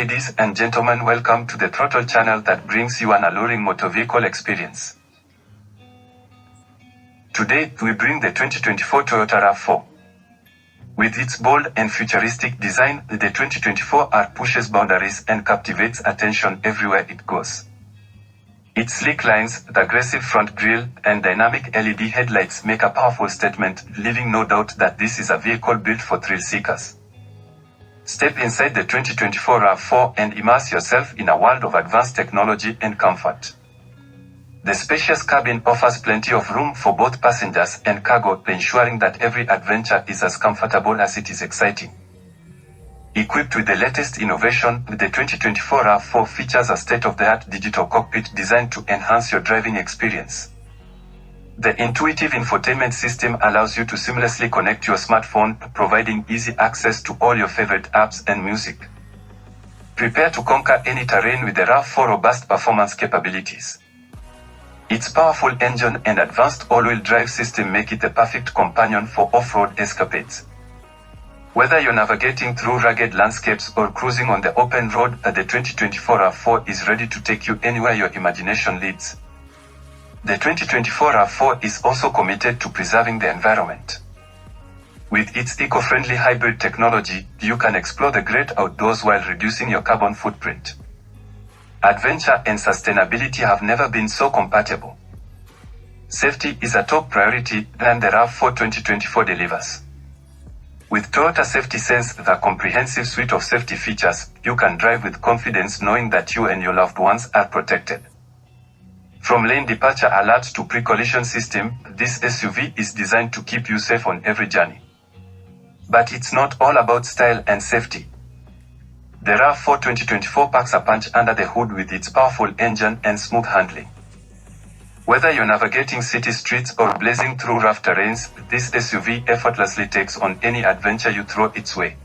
Ladies and gentlemen, welcome to the Throttle channel that brings you an alluring motor vehicle experience. Today, we bring the 2024 Toyota RAV4. With its bold and futuristic design, the 2024 R pushes boundaries and captivates attention everywhere it goes. Its sleek lines, the aggressive front grille, and dynamic LED headlights make a powerful statement, leaving no doubt that this is a vehicle built for thrill seekers. Step inside the 2024 RAV4 and immerse yourself in a world of advanced technology and comfort. The spacious cabin offers plenty of room for both passengers and cargo, ensuring that every adventure is as comfortable as it is exciting. Equipped with the latest innovation, the 2024 RAV4 features a state-of-the-art digital cockpit designed to enhance your driving experience. The intuitive infotainment system allows you to seamlessly connect your smartphone, providing easy access to all your favorite apps and music. Prepare to conquer any terrain with the RAV4 robust performance capabilities. Its powerful engine and advanced all-wheel drive system make it the perfect companion for off-road escapades. Whether you're navigating through rugged landscapes or cruising on the open road, the 2024 RAV4 is ready to take you anywhere your imagination leads. The 2024 RAV4 is also committed to preserving the environment. With its eco-friendly hybrid technology, you can explore the great outdoors while reducing your carbon footprint. Adventure and sustainability have never been so compatible. Safety is a top priority, and the RAV4 2024 delivers. With Toyota Safety Sense, the comprehensive suite of safety features, you can drive with confidence knowing that you and your loved ones are protected. From lane departure alert to pre-collision system, this SUV is designed to keep you safe on every journey. But it's not all about style and safety. The RAV4 2024 packs a punch under the hood with its powerful engine and smooth handling. Whether you're navigating city streets or blazing through rough terrains, this SUV effortlessly takes on any adventure you throw its way.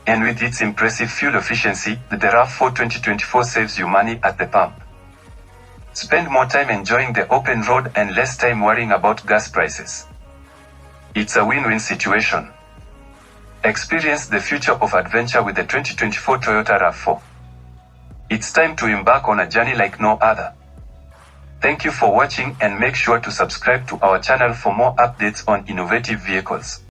And with its impressive fuel efficiency, the RAV4 2024 saves you money at the pump. Spend more time enjoying the open road and less time worrying about gas prices. It's a win-win situation. Experience the future of adventure with the 2024 Toyota RAV4. It's time to embark on a journey like no other. Thank you for watching, and make sure to subscribe to our channel for more updates on innovative vehicles.